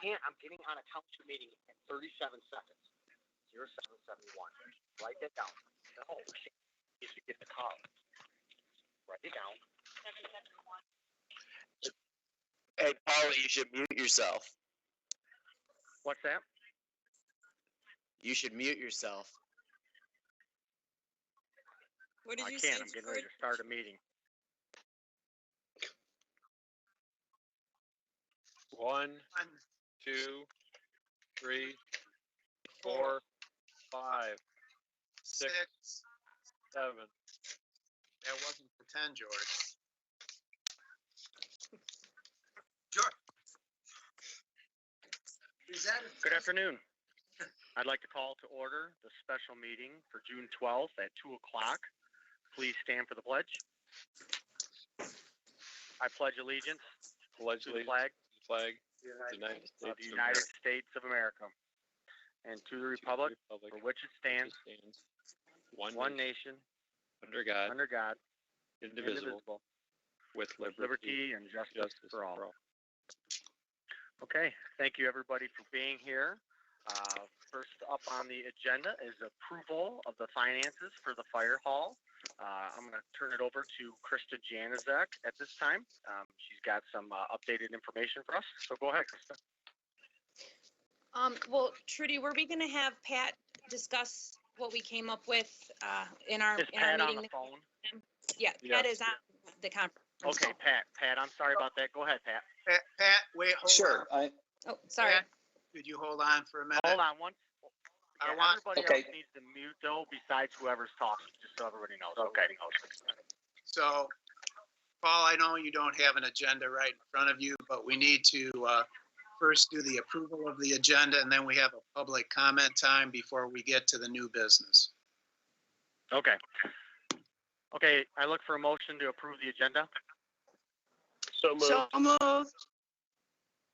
can't. I'm getting on a township meeting in 37 seconds. 0771. Write that down. No, you should get the call. Write it down. 771. Hey, Paulie, you should mute yourself. What's that? You should mute yourself. What did I you can't. say? I'm getting ready to start a meeting. 1, 2, 3, 4, 5, 6, 7. That wasn't the 10, George. George. Is that Good afternoon. I'd like to call to order the special meeting for June 12th at 2 o'clock. Please stand for the pledge. I pledge allegiance Pledge to the allegiance flag to the United of States the United States of America and to the republic for which it stands, one nation, under God, indivisible, with liberty and justice for all. Okay, thank you everybody for being here. First up on the agenda is approval of the finances for the fire hall. I'm going to turn it over to Krista Janizek at this time. She's got some updated information for us, so go ahead, Krista. Well, Trudy, were we going to have Pat discuss what we came up with in our Is Pat on the phone? Yeah, Pat is on the conference. Okay, Pat, I'm sorry about that. Go ahead, Pat. Pat, wait, hold on. Oh, sorry. Pat, could you hold on for a minute? Hold on one. I Yeah, want- everybody else needs to mute though, besides whoever's talking, just so everybody knows. Okay. So, Paul, I know you don't have an agenda right in front of you, but we need to first do the approval of the agenda, and then we have a public comment time before we get to the new business. Okay. Okay, I look for a motion to approve the agenda. So moved. So moved.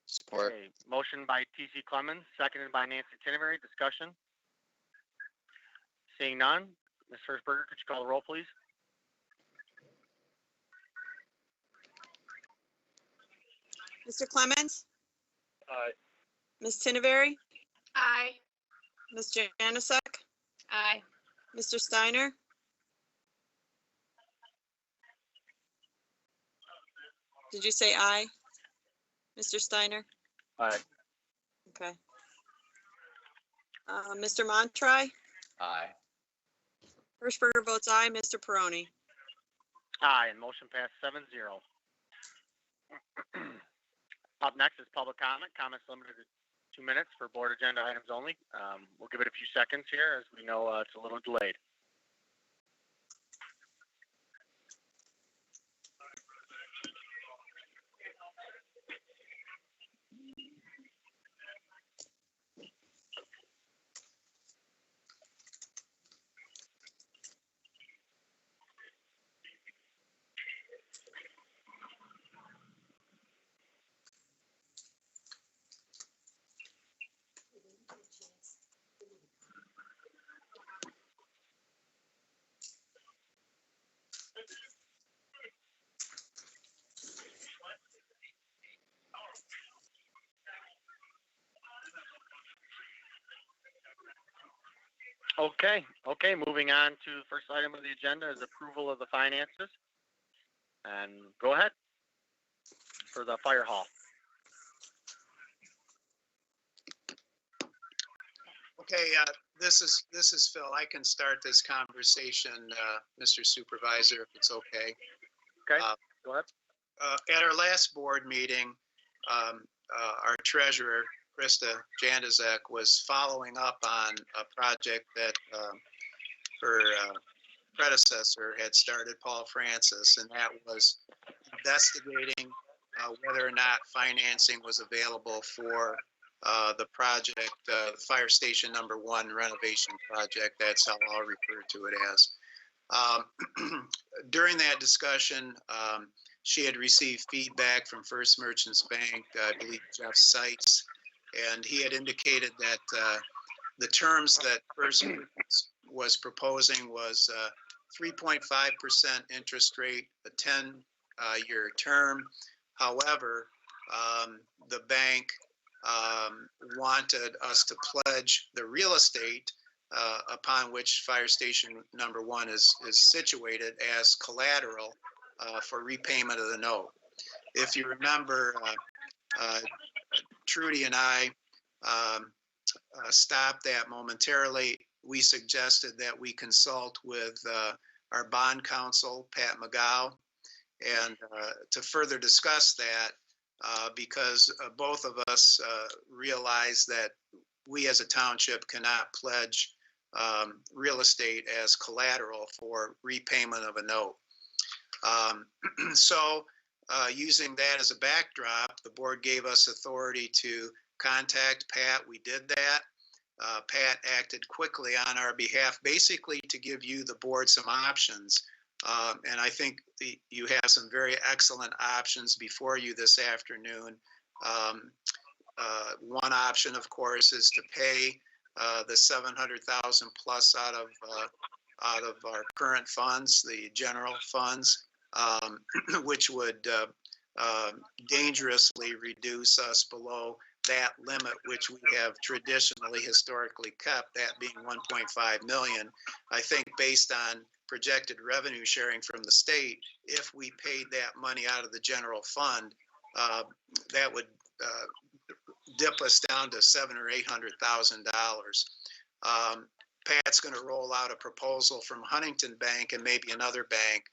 Support. Okay, motion by T.C. Clemens, seconded by Nancy Tinneberry. Discussion? Seeing none. Ms. Hirschberger, could you call the roll, please? Mr. Clemens? Aye. Ms. Tinneberry? Aye. Ms. Janusik? Aye. Mr. Steiner? Did you say aye? Mr. Steiner? Aye. Okay. Mr. Montry? Aye. Hirschberger votes aye. Mr. Perrone? Aye, and motion passed 7-0. Up next is public comment. Comments limited to 2 minutes for board agenda items only. We'll give it a few seconds here, as we know it's a little delayed. Okay, moving on to the first item of the agenda is approval of the finances. And go ahead for the fire hall. Okay, this is Phil. I can start this conversation, Mr. Supervisor, if it's okay. Okay, go ahead. At our last board meeting, our treasurer, Krista Janizek, was following up on a project that her predecessor had started, Paul Francis, and that was investigating whether or not financing was available for the project, the Fire Station number 1 renovation project. That's how I'll refer to it as. During that discussion, she had received feedback from First Merchants Bank, I believe Jeff Seitz, and he had indicated that the terms that First Merchants was proposing was 3.5% interest rate, a 10-year term. However, the bank wanted us to pledge the real estate upon which fire station number 1 is situated as collateral for repayment of the note. If you remember, Trudy and I stopped that momentarily. We suggested that we consult with our bond counsel, Pat McGow, and to further discuss that, because both of us realize that we as a township cannot pledge real estate as collateral for repayment of a note. So using that as a backdrop, the board gave us authority to contact Pat. We did that. Pat acted quickly on our behalf, basically to give you, the board, some options. And I think you have some very excellent options before you this afternoon. One option, of course, is to pay the 700,000 plus out of our current funds, the general funds, which would dangerously reduce us below that limit, which we have traditionally historically kept, that being 1.5 million. I think based on projected revenue sharing from the state, if we paid that money out of the general fund, that would dip us down to $700,000 or $800,000. Pat's going to roll out a proposal from Huntington Bank and maybe another bank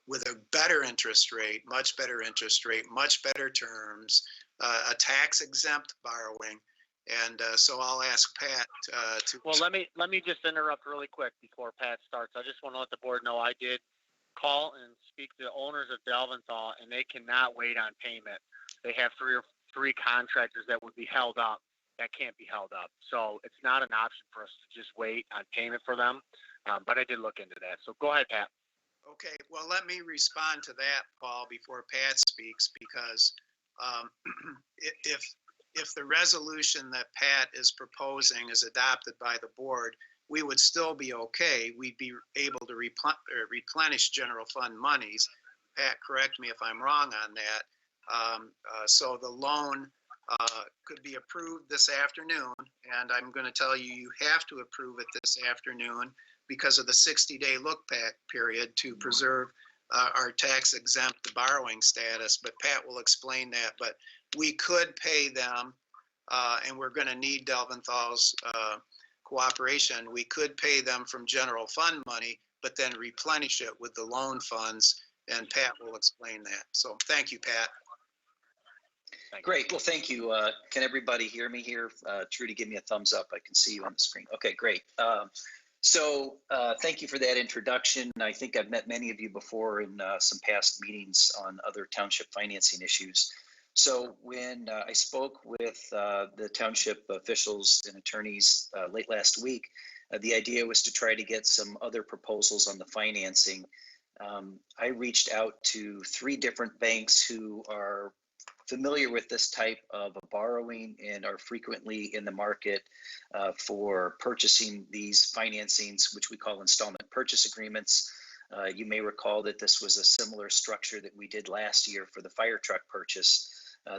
with a better interest rate, much better interest rate, much better terms, a tax exempt borrowing. And so I'll ask Pat to. Well, let me just interrupt really quick before Pat starts. I just want to let the board know I did call and speak to the owners of Delventhal, and they cannot wait on payment. They have three contractors that would be held up that can't be held up. So it's not an option for us to just wait on payment for them. But I did look into that. So go ahead, Pat. Okay, well, let me respond to that, Paul, before Pat speaks, because if the resolution that Pat is proposing is adopted by the board, we would still be okay. We'd be able to replenish general fund monies. Pat, correct me if I'm wrong on that. So the loan could be approved this afternoon, and I'm going to tell you, you have to approve it this afternoon because of the 60-day look-back period to preserve our tax exempt borrowing status. But Pat will explain that. But we could pay them, and we're going to need Delventhal's cooperation. We could pay them from general fund money, but then replenish it with the loan funds, and Pat will explain that. So thank you, Pat. Great. Well, thank you. Can everybody hear me here? Trudy, give me a thumbs up. I can see you on the screen. Okay, great. So thank you for that introduction. I think I've met many of you before in some past meetings on other township financing issues. So when I spoke with the township officials and attorneys late last week, the idea was to try to get some other proposals on the financing. I reached out to 3 different banks who are familiar with this type of a borrowing and are frequently in the market for purchasing these financings, which we call installment purchase agreements. You may recall that this was a similar structure that we did last year for the fire truck purchase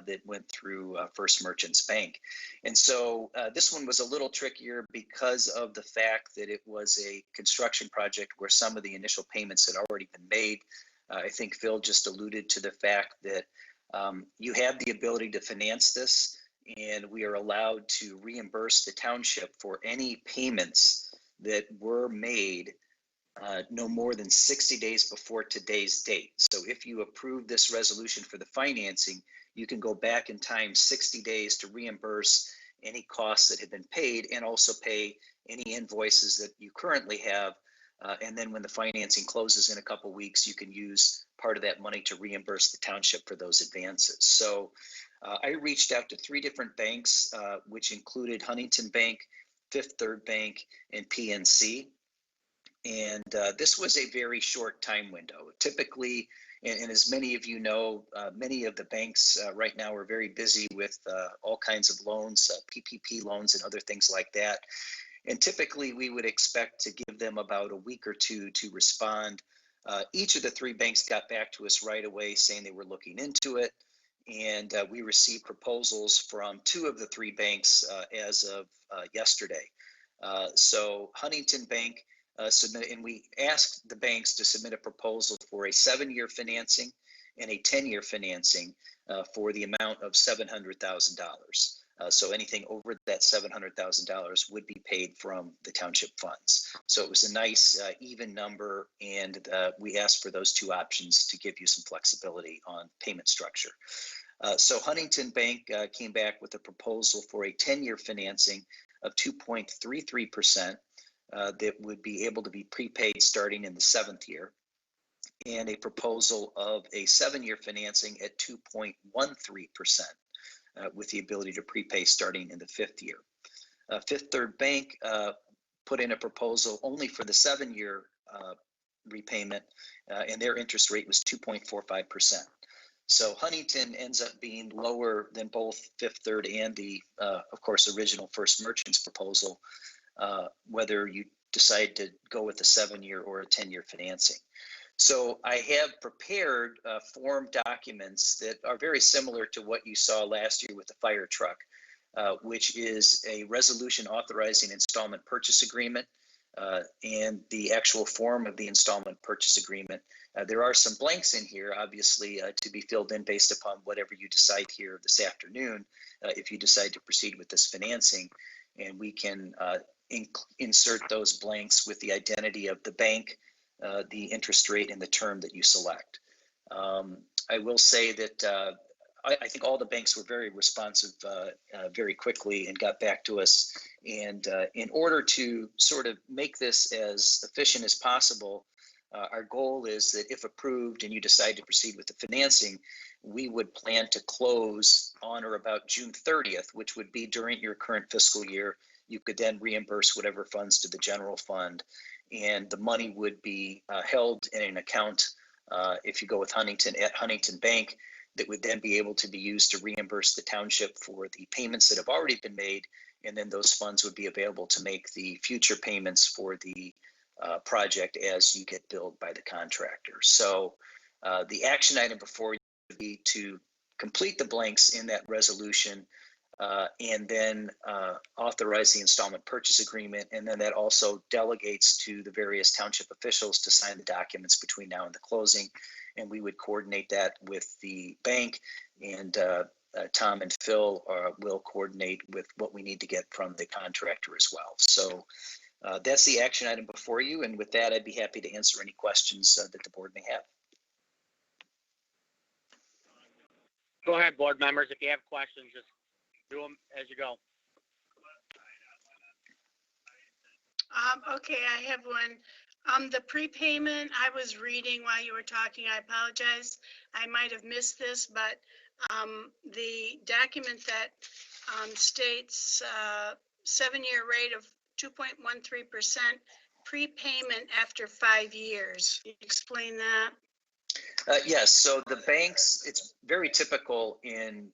that went through First Merchants Bank. And so this one was a little trickier because of the fact that it was a construction project where some of the initial payments had already been made. I think Phil just alluded to the fact that you have the ability to finance this, and we are allowed to reimburse the township for any payments that were made no more than 60 days before today's date. So if you approve this resolution for the financing, you can go back in time 60 days to reimburse any costs that have been paid and also pay any invoices that you currently have. And then when the financing closes in a couple weeks, you can use part of that money to reimburse the township for those advances. So I reached out to 3 different banks, which included Huntington Bank, Fifth Third Bank, and PNC. And this was a very short time window. Typically, and as many of you know, many of the banks right now are very busy with all kinds of loans, PPP loans and other things like that. And typically we would expect to give them about a week or 2 to respond. Each of the 3 banks got back to us right away saying they were looking into it and we received proposals from 2 of the 3 banks as of yesterday. So Huntington Bank submitted, and we asked the banks to submit a proposal for a 7-year financing and a 10-year financing for the amount of $700,000. So anything over that $700,000 would be paid from the township funds. So it was a nice even number, and we asked for those 2 options to give you some flexibility on payment structure. So Huntington Bank came back with a proposal for a 10-year financing of 2.33% that would be able to be prepaid starting in the 7th year, and a proposal of a 7-year financing at 2.13%. With the ability to prepay starting in the 5th year. Fifth Third Bank put in a proposal only for the 7-year repayment, and their interest rate was 2.45%. So Huntington ends up being lower than both Fifth Third and the, of course, original First Merchants proposal, whether you decide to go with a 7-year or a 10-year financing. So I have prepared form documents that are very similar to what you saw last year with the fire truck, which is a resolution authorizing installment purchase agreement and the actual form of the installment purchase agreement. There are some blanks in here, obviously, to be filled in based upon whatever you decide here this afternoon, if you decide to proceed with this financing. And we can insert those blanks with the identity of the bank, the interest rate, and the term that you select. I will say that I think all the banks were very responsive very quickly and got back to us. And in order to sort of make this as efficient as possible, our goal is that if approved and you decide to proceed with the financing, we would plan to close on or about June 30th, which would be during your current fiscal year. You could then reimburse whatever funds to the general fund, and the money would be held in an account, if you go with Huntington, at Huntington Bank, that would then be able to be used to reimburse the township for the payments that have already been made, and then those funds would be available to make the future payments for the project as you get billed by the contractor. So the action item before you would be to complete the blanks in that resolution, and then authorize the installment purchase agreement. And then that also delegates to the various township officials to sign the documents between now and the closing. And we would coordinate that with the bank, and Tom and Phil will coordinate with what we need to get from the contractor as well. So that's the action item before you. And with that, I'd be happy to answer any questions that the board may have. Go ahead, board members. If you have questions, just do them as you go. Okay, I have one. The prepayment, I was reading while you were talking. I apologize. I might have missed this, but the document that states 7-year rate of 2.13% prepayment after 5 years. Can you explain that? Yes, so the banks, it's very typical in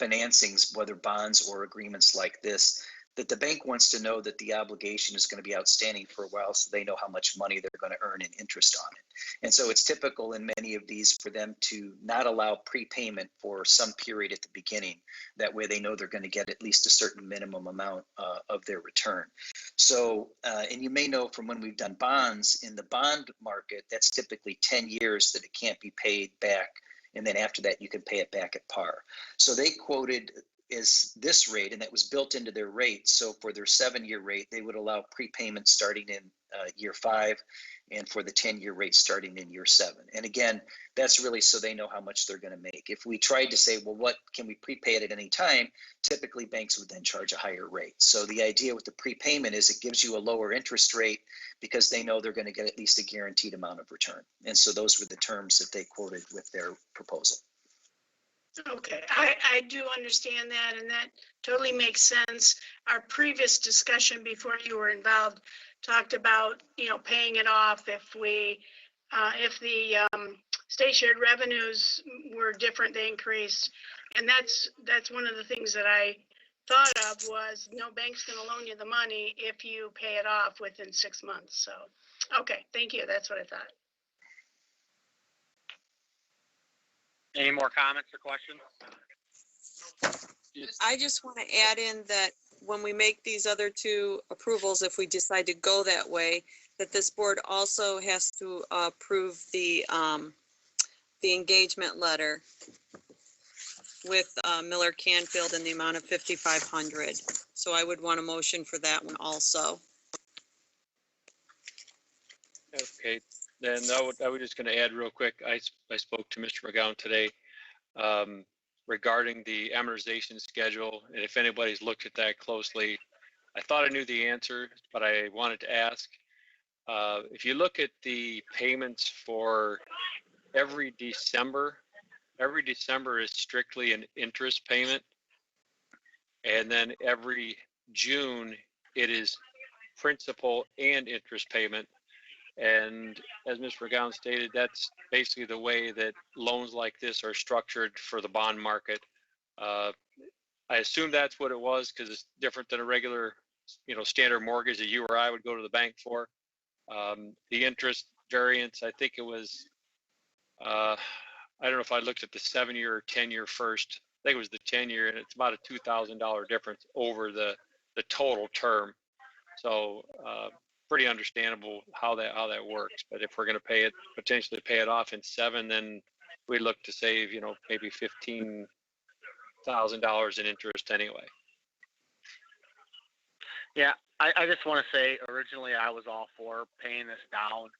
financings, whether bonds or agreements like this, that the bank wants to know that the obligation is going to be outstanding for a while, so they know how much money they're going to earn in interest on it. And so it's typical in many of these for them to not allow prepayment for some period at the beginning. That way they know they're going to get at least a certain minimum amount of their return. So, and you may know from when we've done bonds, in the bond market, that's typically 10 years that it can't be paid back. And then after that, you can pay it back at par. So they quoted is this rate, and that was built into their rate. So for their 7-year rate, they would allow prepayment starting in year 5, and for the 10-year rate starting in year 7. And again, that's really so they know how much they're going to make. If we tried to say, well, what can we prepay it at any time? Typically, banks would then charge a higher rate. So the idea with the prepayment is it gives you a lower interest rate because they know they're going to get at least a guaranteed amount of return. And so those were the terms that they quoted with their proposal. Okay, I do understand that, and that totally makes sense. Our previous discussion before you were involved talked about, paying it off if the state shared revenues were different, they increased. And that's one of the things that I thought of was no bank's going to loan you the money if you pay it off within 6 months. So, okay, thank you. That's what I thought. Any more comments or questions? I just want to add in that when we make these other two approvals, if we decide to go that way, that this board also has to approve the engagement letter with Miller Canfield in the amount of 5,500. So I would want a motion for that one also. Okay, then I was just gonna add real quick, I spoke to Mr. McGowan today regarding the amortization schedule, and if anybody's looked at that closely, I thought I knew the answer, but I wanted to ask. If you look at the payments for every December is strictly an interest payment. And then every June, it is principal and interest payment. And as Mr. McGowan stated, that's basically the way that loans like this are structured for the bond market. I assume that's what it was because it's different than a regular, standard mortgage that you or I would go to the bank for. The interest variance, I think it was, I don't know if I looked at the 7-year or 10-year first. I think it was the 10-year, and it's about a $2,000 difference over the total term. So pretty understandable how that works. But if we're going to potentially pay it off in 7, then we look to save, maybe $15,000 in interest anyway. Yeah, I just want to say, originally I was all for paying this down.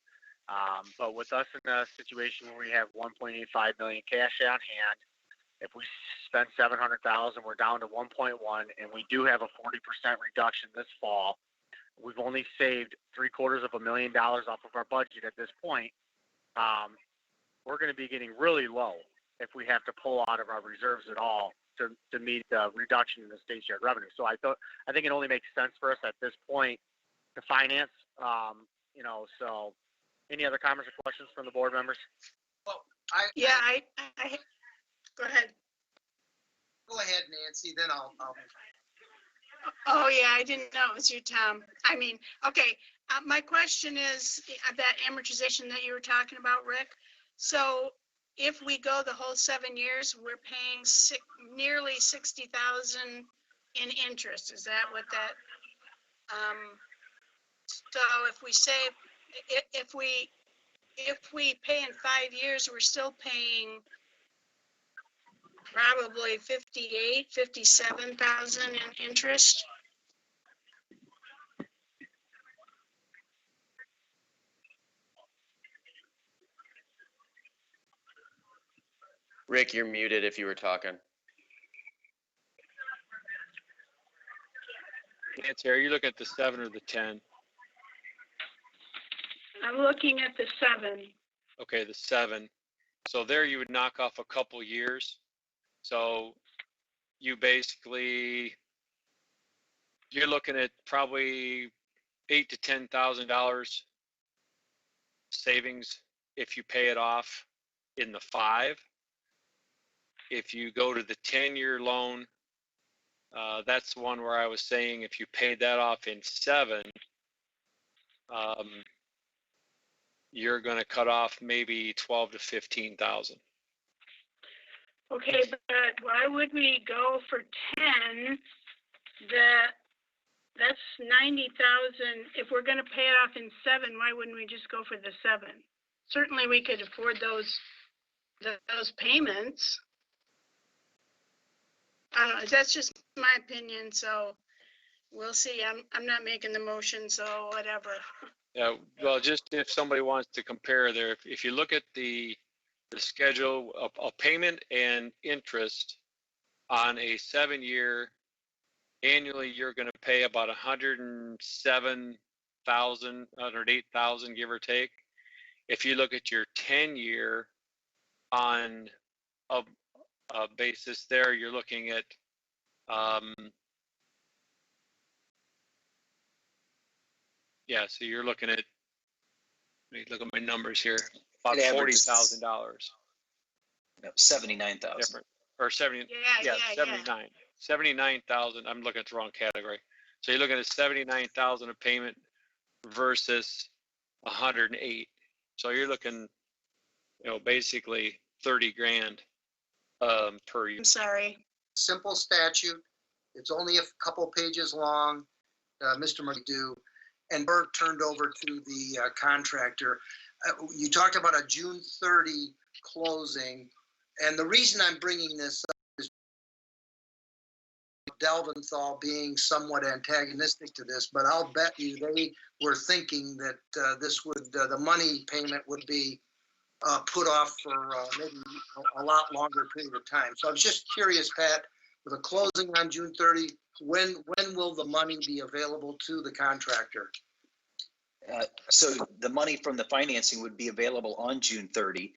But with us in a situation where we have 1.85 million cash on hand, if we spend 700,000, we're down to 1.1, and we do have a 40% reduction this fall. We've only saved $750,000 off of our budget at this point. We're going to be getting really low if we have to pull out of our reserves at all to meet the reduction in the state's yard revenue. So I think it only makes sense for us at this point to finance. So any other comments or questions from the board members? Well, I go ahead. Go ahead, Nancy, then I'll. Oh, yeah, I didn't know it was you, Tom. Okay, my question is that amortization that you were talking about, Rick. So if we go the whole 7 years, we're paying nearly 60,000 in interest. Is that what that? So if we say, if we pay in 5 years, we're still paying probably 57,000 in interest. Rick, you're muted if you were talking. Nancy, are you looking at the 7 or the 10? I'm looking at the 7. Okay, the 7. So there you would knock off a couple years. So you basically, you're looking at probably $8,000 to $10,000 savings if you pay it off in the 5. If you go to the 10-year loan, that's the one where I was saying if you paid that off in 7, you're going to cut off maybe 12 to 15,000. Okay, but why would we go for 10? That's 90,000. If we're going to pay it off in 7, why wouldn't we just go for the 7? Certainly, we could afford those payments. I don't know. That's just my opinion. So we'll see. I'm not making the motion, so whatever. Yeah. Well, just if somebody wants to compare there, if you look at the schedule of payment and interest on a 7-year, annually you're going to pay about 107,000, 108,000, give or take. If you look at your 10-year on a basis there, you're looking at so you're looking at, let me look at my numbers here, about $40,000. No, 79,000. Different, or 70, 79. 79,000, I'm looking at the wrong category. So you're looking at 79,000 of payment versus 108. So you're looking, basically 30 grand per year. I'm sorry. Simple statute. It's only a couple pages long. Mr. McDo, and Bert turned over to the contractor. You talked about a June 30 closing, and the reason I'm bringing this up is Delventhal being somewhat antagonistic to this, but I'll bet you they were thinking that this would, the money payment would be put off for maybe a lot longer period of time. So I was just curious, Pat, with a closing on June 30, when will the money be available to the contractor? So the money from the financing would be available on June 30,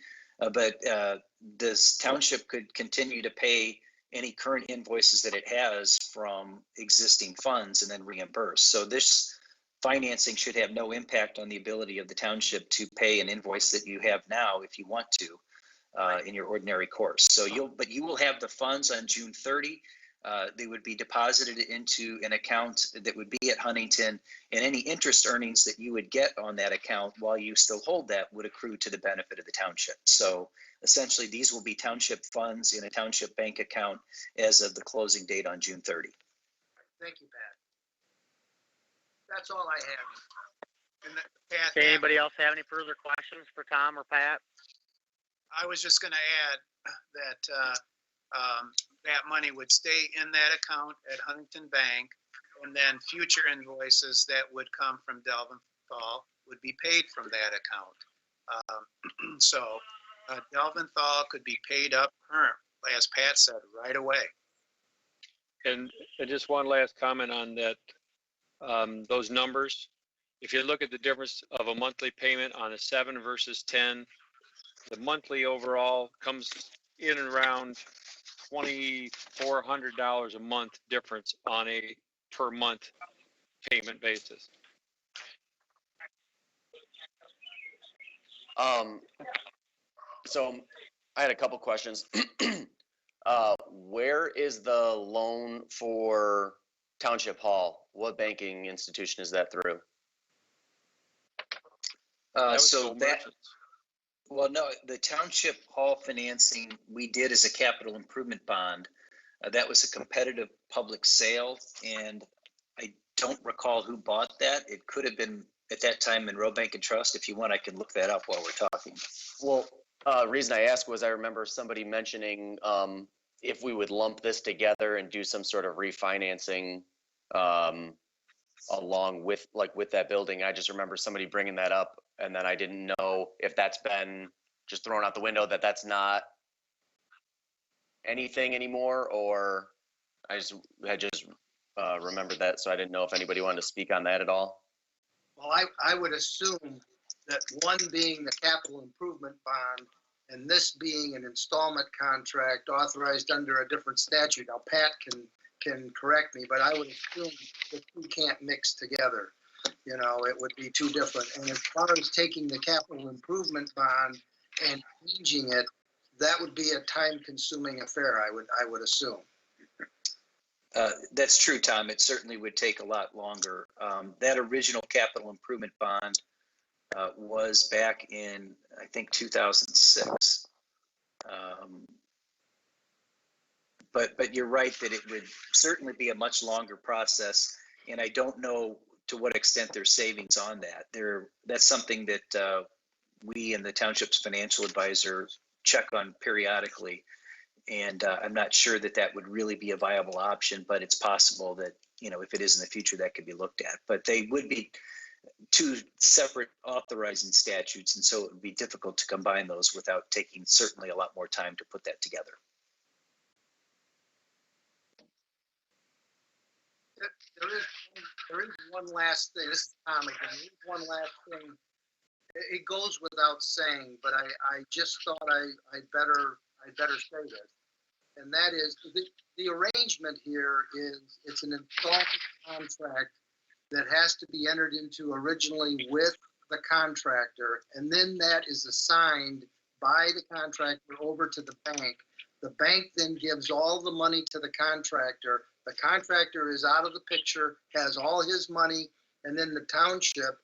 but this township could continue to pay any current invoices that it has from existing funds and then reimburse. So this financing should have no impact on the ability of the township to pay an invoice that you have now if you want to in your ordinary course. So you will have the funds on June 30. They would be deposited into an account that would be at Huntington, and any interest earnings that you would get on that account while you still hold that would accrue to the benefit of the township. So essentially, these will be township funds in a township bank account as of the closing date on June 30. Thank you, Pat. That's all I have. And Pat, Okay, anybody else have any further questions for Tom or Pat? I was just gonna add that that money would stay in that account at Huntington Bank, and then future invoices that would come from Delventhal would be paid from that account. So Delventhal could be paid up current, as Pat said, right away. And just one last comment on that, those numbers. If you look at the difference of a monthly payment on a 7 versus 10, the monthly overall comes in and around $2,400 a month difference on a per month payment basis. So I had a couple questions. Where is the loan for Township Hall? What banking institution is that through? Well, no, the Township Hall financing we did as a capital improvement bond. That was a competitive public sale, and I don't recall who bought that. It could have been at that time Monroe Bank and Trust. If you want, I can look that up while we're talking. Well, reason I asked was I remember somebody mentioning if we would lump this together and do some sort of refinancing along with that building. I just remember somebody bringing that up, and then I didn't know if that's been just thrown out the window, that's not anything anymore, or I just remembered that, so I didn't know if anybody wanted to speak on that at all. Well, I would assume that one being the capital improvement bond and this being an installment contract authorized under a different statute. Now, Pat can correct me, but I would assume that you can't mix together. You know, it would be too different. And as far as taking the capital improvement bond and changing it, that would be a time-consuming affair, I would assume. That's true, Tom. It certainly would take a lot longer. That original capital improvement bond was back in, I think, 2006. But you're right that it would certainly be a much longer process, and I don't know to what extent there's savings on that. That's something that we and the township's financial advisor check on periodically, and I'm not sure that would really be a viable option, but it's possible that, you know, if it is in the future, that could be looked at. But they would be two separate authorizing statutes, and so it would be difficult to combine those without taking certainly a lot more time to put that together. There is one last thing. This is Tom again. There is one last thing. It goes without saying, but I just thought I'd better say this, and that is the arrangement here is it's an installment contract that has to be entered into originally with the contractor, and then that is assigned by the contractor over to the bank. The bank then gives all the money to the contractor. The contractor is out of the picture, has all his money, and then the township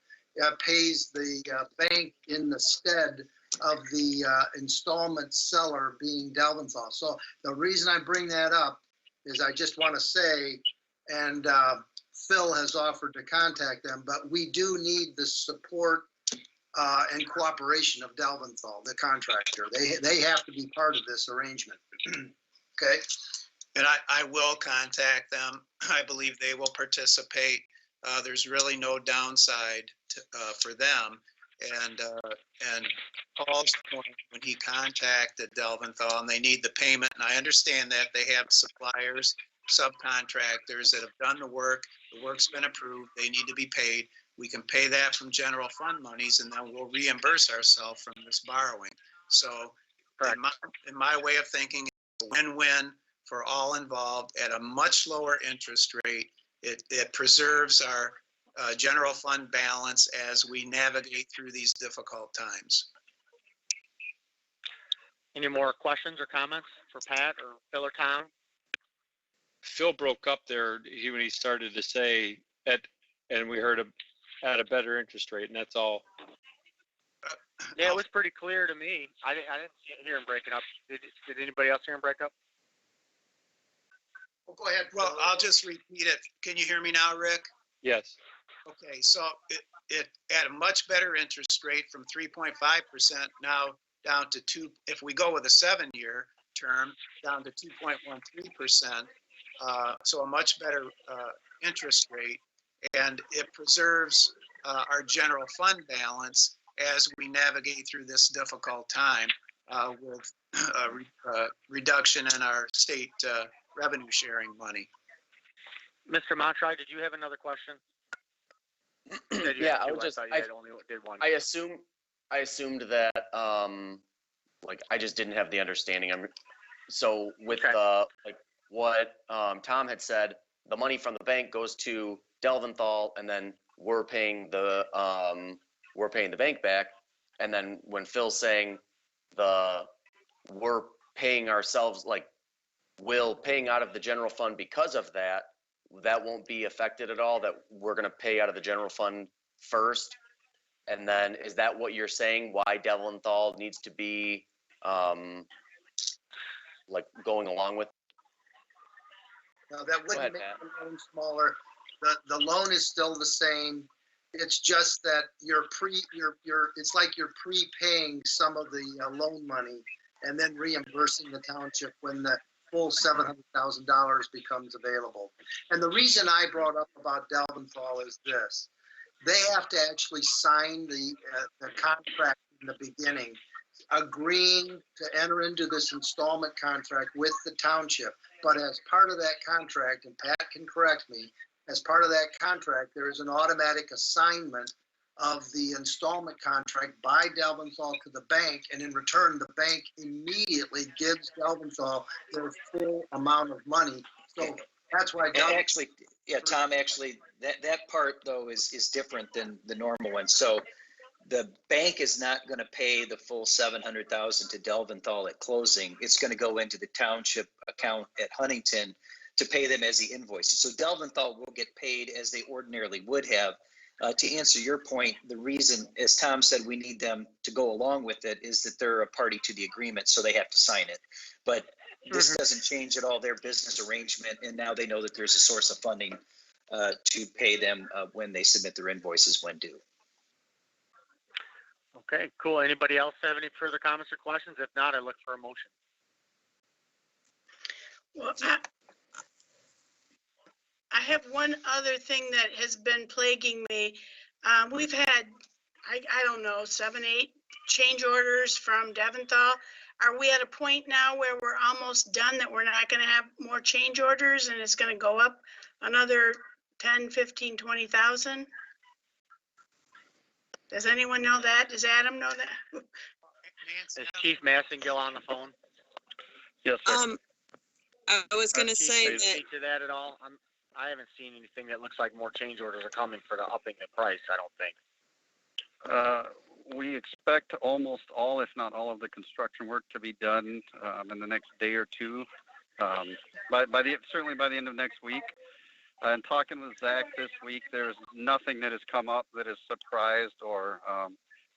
pays the bank in the stead of the installment seller being Delventhal. So the reason I bring that up is I just want to say, and Phil has offered to contact them, but we do need the support and cooperation of Delventhal, the contractor. They have to be part of this arrangement. Okay. And I will contact them. I believe they will participate. There's really no downside for them. And Paul's point, when he contacted Delventhal and they need the payment, and I understand that they have suppliers, subcontractors that have done the work's been approved, they need to be paid. We can pay that from general fund monies and then we'll reimburse ourselves from this borrowing. So in my way of thinking, it's a win-win for all involved at a much lower interest rate. It preserves our general fund balance as we navigate through these difficult times. Any more questions or comments for Pat or Phil or Tom? Phil broke up there when he started to say and we heard at a better interest rate, and that's all. Yeah, it was pretty clear to me. I didn't hear him breaking up. Did anybody else hear him break up? Well, go ahead. Well, I'll just repeat it. Can you hear me now, Rick? Yes. Okay, so it at a much better interest rate from 3.5% now down to 2%, if we go with a 7-year term, down to 2.13%. So a much better interest rate, and it preserves our general fund balance as we navigate through this difficult time with reduction in our state revenue sharing money. Mr. Montry, did you have another question? Yeah, I only did one. I assumed that like I just didn't have the understanding. So with Okay. what Tom had said, the money from the bank goes to Delventhal, and then we're paying the bank back. And then when Phil's saying we're paying ourselves, like Will paying out of the general fund because of that won't be affected at all, that we're going to pay out of the general fund first. And then is that what you're saying, why Delventhal needs to be like going along with? No, that wouldn't make the loan smaller. The loan is still the same. It's just that it's like you're prepaying some of the loan money and then reimbursing the township when the full $700,000 becomes available. And the reason I brought up about Delventhal is this: they have to actually sign the contract in the beginning, agreeing to enter into this installment contract with the township. But as part of that contract, and Pat can correct me, as part of that contract, there is an automatic assignment of the installment contract by Delventhal to the bank, and in return, the bank immediately gives Delventhal their full amount of money. So that's why. Actually, yeah, Tom, actually, that part though is different than the normal one. So the bank is not going to pay the full $700,000 to Delventhal at closing. It's going to go into the township account at Huntington to pay them as the invoices. So Delventhal will get paid as they ordinarily would have. To answer your point, the reason, as Tom said, we need them to go along with it is that they're a party to the agreement, so they have to sign it. But this doesn't change at all their business arrangement, and now they know that there's a source of funding to pay them when they submit their invoices when due. Okay, cool. Anybody else have any further comments or questions? If not, I look for a motion. Well, I have one other thing that has been plaguing me. We've had, I don't know, 7, 8 change orders from Delventhal. Are we at a point now where we're almost done, that we're not going to have more change orders and it's going to go up another 10, 15, 20,000? Does anyone know that? Does Adam know that? Is Chief Massengill on the phone? Yes, sir. I was going to say Can you that. speak to that at all? I haven't seen anything that looks like more change orders are coming for the upping the price, I don't think. We expect almost all, if not all, of the construction work to be done in the next day or two. Certainly by the end of next week. And talking with Zach this week, there's nothing that has come up that has surprised or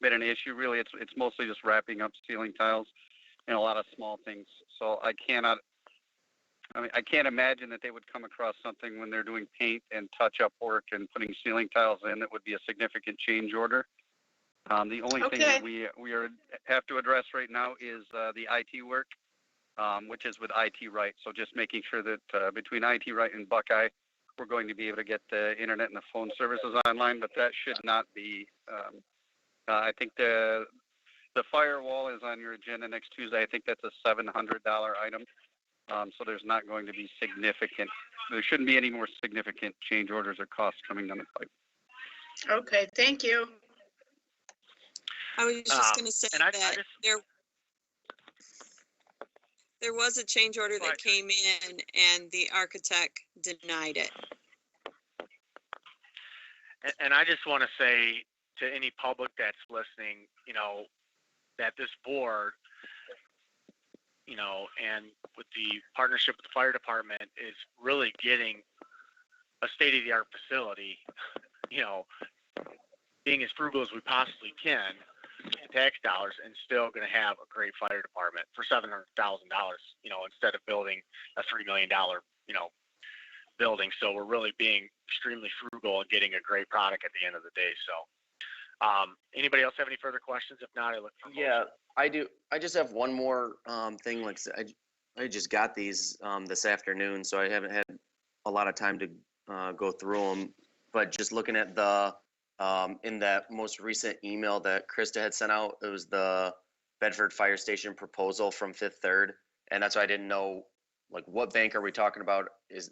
been an issue. Really, it's mostly just wrapping up ceiling tiles and a lot of small things. So I can't imagine that they would come across something when they're doing paint and touch-up work and putting ceiling tiles in that would be a significant change order. The only thing that we have to address right now is the IT work, which is with IT Right. So just making sure that between IT Right and Buckeye, we're going to be able to get the internet and the phone services online, but that should not be. I think the firewall is on your agenda next Tuesday. I think that's a $700 item. So there's not going to be significant. There shouldn't be any more significant change orders or costs coming down the pipe. Okay, thank you. I was just going to say that there was a change order that came in and the architect denied it. And I just want to say to any public that's listening, that this board, and with the partnership with the fire department is really getting a state-of-the-art facility, being as frugal as we possibly can in tax dollars and still going to have a great fire department for $700,000, instead of building a $3 million, building. So we're really being extremely frugal and getting a great product at the end of the day. So anybody else have any further questions? If not, I look for Yeah, I do. I just have one more thing. Like I just got these this afternoon, so I haven't had a lot of time to go through them. But just looking at the in that most recent email that Krista had sent out, it was the Bedford Fire Station proposal from Fifth Third, and that's why I didn't know, like, what bank are we talking about? Is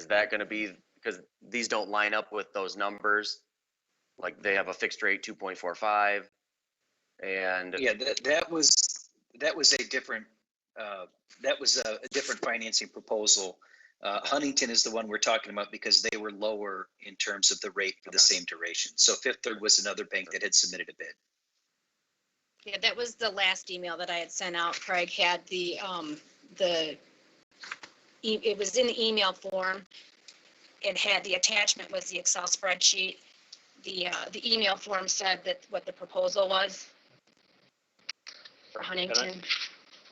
that going to be, because these don't line up with those numbers? Like they have a fixed rate 2.45, and Yeah, that was a different different financing proposal. Huntington is the one we're talking about because they were lower in terms of the rate for the same duration. So Fifth Third was another bank that had submitted a bid. Yeah, that was the last email that I had sent out. Craig had it was in the email form. It had the attachment was the Excel spreadsheet. The email form said that what the proposal was for Huntington.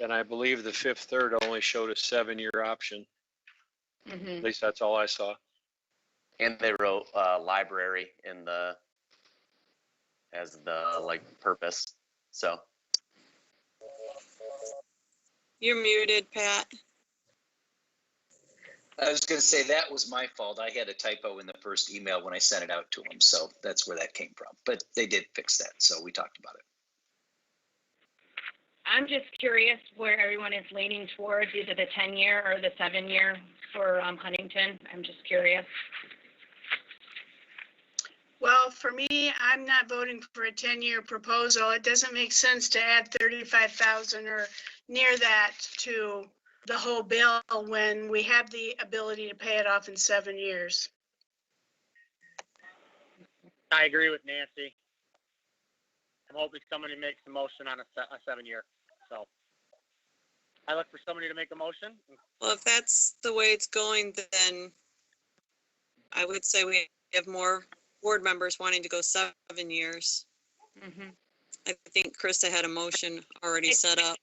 And I believe the Fifth Third only showed a 7-year option. Mm-hmm. At least that's all I saw. and they wrote library in the as the purpose. So You're muted, Pat. I was going to say that was my fault. I had a typo in the first email when I sent it out to them. So that's where that came from. But they did fix that. So we talked about it. I'm just curious where everyone is leaning towards, either the 10-year or the 7-year for Huntington. I'm just curious. Well, for me, I'm not voting for a 10-year proposal. It doesn't make sense to add 35,000 or near that to the whole bill when we have the ability to pay it off in 7 years. I agree with Nancy. I'm hoping somebody makes a motion on a 7-year. So I look for somebody to make a motion. Well, if that's the way it's going, then I would say we have more board members wanting to go 7 years. Mm-hmm. I think Krista had a motion already set up.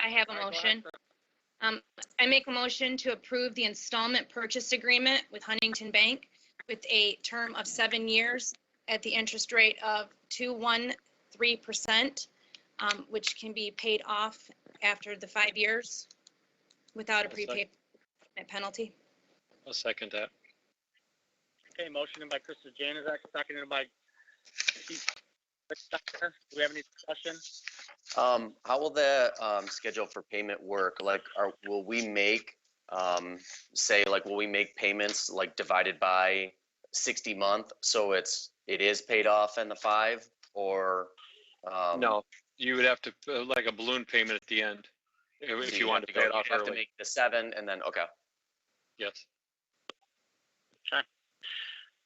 I have a motion. I make a motion to approve the installment purchase agreement with Huntington Bank with a term of 7 years at the interest rate of 2.13%, which can be paid off after the 5 years without a prepaid penalty. I'll second that. Okay, motion by Krista Janizek, seconded by Keith. Do we have any discussion? how will the schedule for payment work? Will we make will we make payments divided by 60 month, so it is paid off in the 5, or No, you would have to like a balloon payment at the end if you wanted to pay it off you have early. to make the 7 and then okay. Yes. Okay.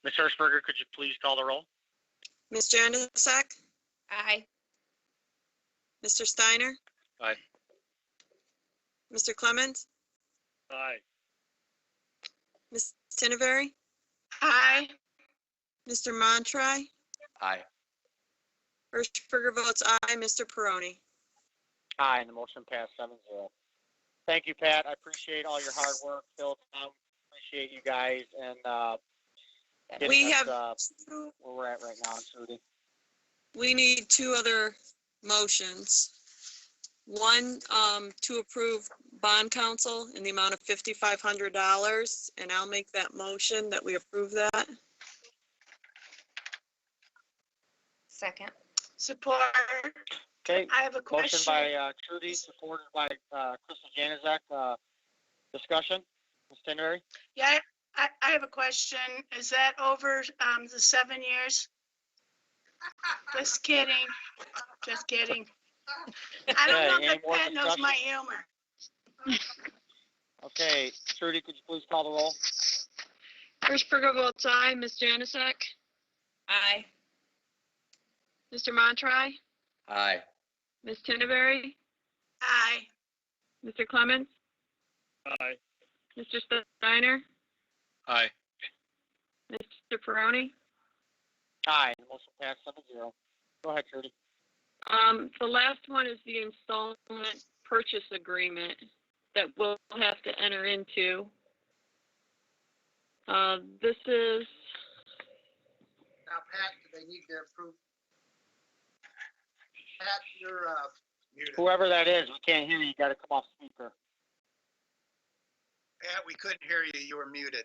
Ms. Hershberger, could you please call the roll? Ms. Janusik, Aye. Mr. Steiner, Aye. Mr. Clemens, Aye. Ms. Tinneberry, Aye. Mr. Montry, Aye. Hirschberger votes aye. Mr. Perrone. Aye, and the motion passed 7-0. Thank you, Pat. I appreciate all your hard work, Phil. Appreciate you guys and We getting have us where we're at right now, Trudy. We need two other motions. One, to approve bond counsel in the amount of $5,500, and I'll make that motion that we approve that. Second. Support. Okay, I have a motion question. by Trudy, supported by Krista Januzak. Discussion, Ms. Tenberry? Yeah, I have a question. Is that over the 7 years? Just kidding. Just kidding. I don't know Okay, that any more Pat knows discussion? my humor. Okay, Trudy, could you please call the roll? Hirschberger votes aye. Ms. Janusik? Aye. Mr. Montry? Aye. Ms. Tinneberry? Aye. Mr. Clemens? Aye. Mr. Steiner? Aye. Mr. Perrone? Aye, the motion passed 7-0. Go ahead, Trudy. The last one is the installment purchase agreement that we'll have to enter into. This is, Now, Pat, do they need to approve? Pat, you're, muted. Whoever that is, we can't hear you. You got to come off speaker. Pat, we couldn't hear you. You were muted.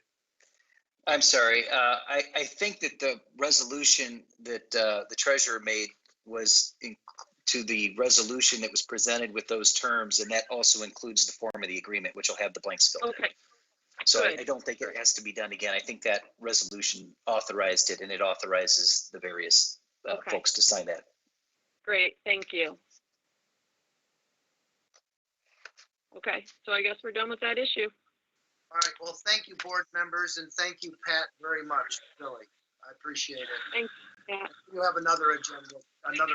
I'm sorry. I think that the resolution that the treasurer made was to the resolution that was presented with those terms, and that also includes the form of the agreement, which will have the blanks filled in. okay, So good. I don't think it has to be done again. I think that resolution authorized it, and it authorizes the various Okay. folks to sign that. Great, thank you. Okay, so I guess we're done with that issue. all right, well, thank you, board members, and thank you, Pat, very much, Billy. I appreciate it. Thanks, Pat. You have another agenda item.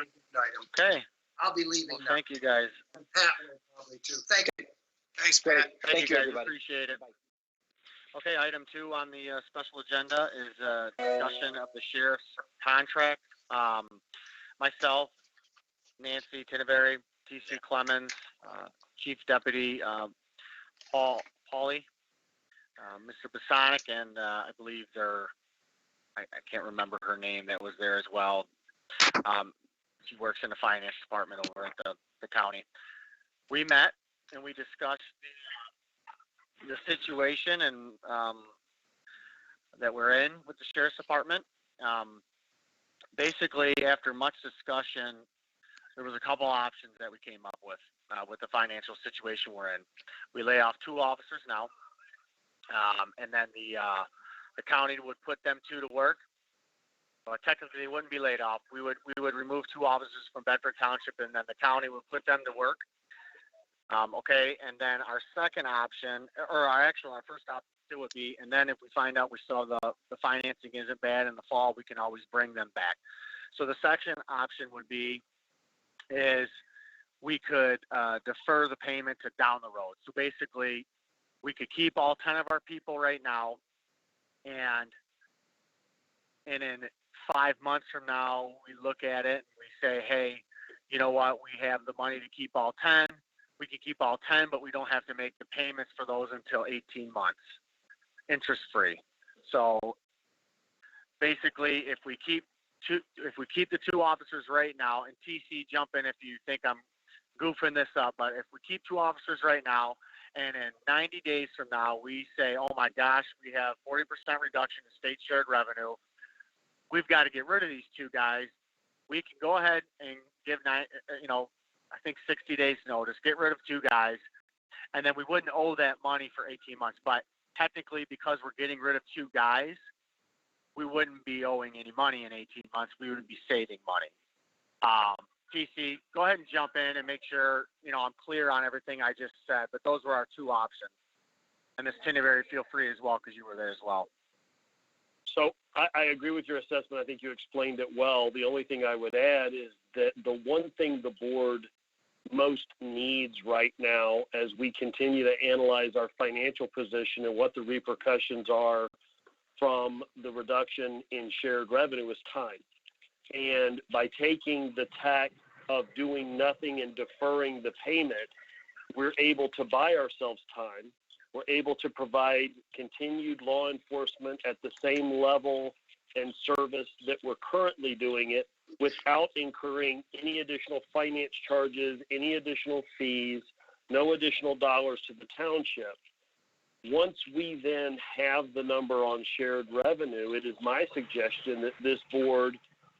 Okay, I'll be leaving well, now, thank you, guys. and Pat will probably too. Thank you. Thanks, Great. Pat. Thank you, guys. everybody. Appreciate it. Okay, item 2 on the special agenda is discussion of the sheriff's contract. Myself, Nancy Tinneberry, T.C. Clemens, Chief Deputy Paulie, Mr. Basonic, and I believe I can't remember her name that was there as well. She works in the finance department over at the county. We met and we discussed the situation and that we're in with the sheriff's department. Basically, after much discussion, there was a couple options that we came up with the financial situation we're in. We lay off 2 officers now, and then the county would put them 2 to work. Technically, they wouldn't be laid off. We would remove 2 officers from Bedford Township, and then the county would put them to work. Okay, and then our second option, or our first option still would be, and then if we find out we saw the financing isn't bad in the fall, we can always bring them back. So the second option would be is we could defer the payment to down the road. So basically, we could keep all 10 of our people right now, and in 5 months from now, we look at it and we say, hey, you know what, we have the money to keep all 10. We can keep all 10, but we don't have to make the payments for those until 18 months, interest-free. So basically, if we keep the 2 officers right now, and TC, jump in if you think I'm goofing this up, but if we keep 2 officers right now, and in 90 days from now, we say, oh my gosh, we have 40% reduction in state shared revenue, we've got to get rid of these 2 guys, we can go ahead and give, I think 60 days notice, get rid of 2 guys, and then we wouldn't owe that money for 18 months. But technically, because we're getting rid of 2 guys, we wouldn't be owing any money in 18 months. We would be saving money. TC, go ahead and jump in and make sure, I'm clear on everything I just said, but those were our 2 options. And Ms. Tinneberry, feel free as well, because you were there as well. So I agree with your assessment. I think you explained it well. The only thing I would add is that the one thing the board most needs right now, as we continue to analyze our financial position and what the repercussions are from the reduction in shared revenue, is time. And by taking the tack of doing nothing and deferring the payment, we're able to buy ourselves time. We're able to provide continued law enforcement at the same level and service that we're currently doing it without incurring any additional finance charges, any additional fees, no additional dollars to the township. Once we then have the number on shared revenue, it is my suggestion that this board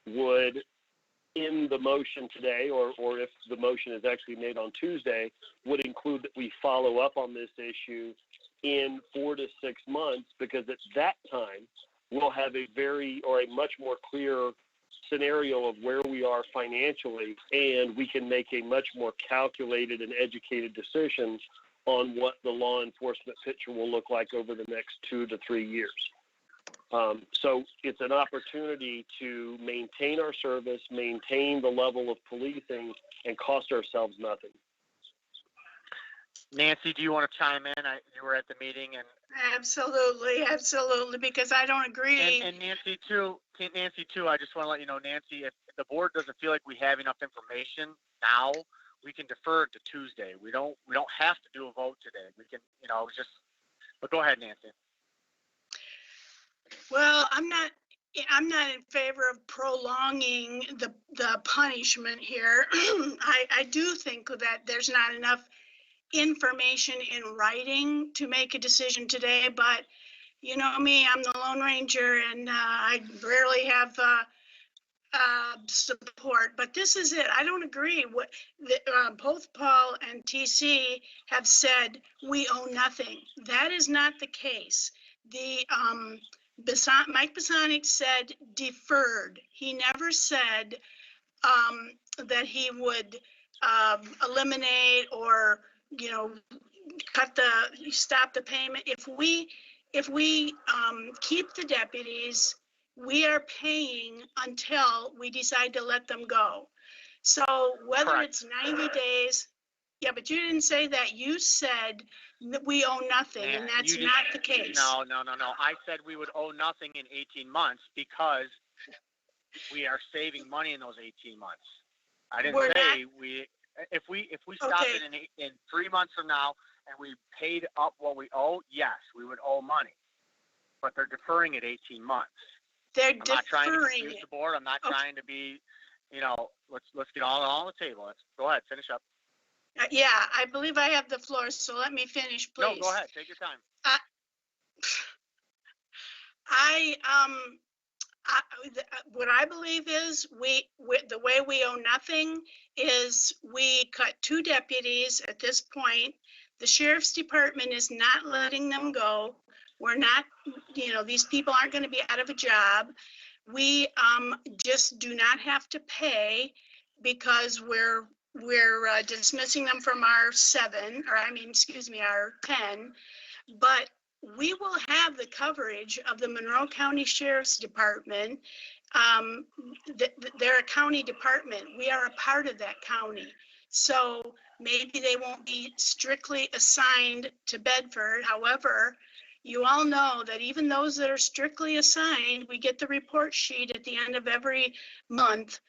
would, in the motion today, or if the motion is actually made on Tuesday, would include that we follow up on this issue in 4 to 6 months, because at that time, we'll have a much more clear scenario of where we are financially, and we can make a much more calculated and educated decision on what the law enforcement picture will look like over the next 2 to 3 years. So it's an opportunity to maintain our service, maintain the level of policing, and cost ourselves nothing. Nancy, do you want to chime in? You were at the meeting, and absolutely, because I don't agree. and Nancy too. I just want to let you know, Nancy, if the board doesn't feel like we have enough information now, we can defer it to Tuesday. We don't have to do a vote today. We can, but go ahead, Nancy. Well, I'm not in favor of prolonging the punishment here. I do think that there's not enough information in writing to make a decision today, but you know me, I'm the Lone Ranger, and I rarely have support, but this is it. I don't agree. Both Paul and TC have said we owe nothing. That is not the case. Mike Bosonic said deferred. He never said that he would eliminate or stop the payment. If we keep the deputies, we are paying until we decide to let them go. So whether Correct. It's 90 days, yeah, but you didn't say that. You said that we owe nothing, and that's not the case. No. I said we would owe nothing in 18 months because we are saving money in those 18 months. I didn't say we. If we stop it in 3 months from now and we paid up what we owe, yes, we would owe money. But they're deferring it 18 months. I'm not trying to confuse the board. I'm not trying to be, let's get all on the table. Go ahead, finish up. Yeah, I believe I have the floor, so let me finish, please. No, go ahead. Take your time. What I believe is the way we owe nothing is we cut 2 deputies at this point. The sheriff's department is not letting them go. We're not, these people aren't going to be out of a job. We just do not have to pay because we're dismissing them from our 10, but we will have the coverage of the Monroe County Sheriff's Department. They're a county department. We are a part of that county. So maybe they won't be strictly assigned to Bedford. However, you all know that even those that are strictly assigned, we get the report sheet at the end of every month.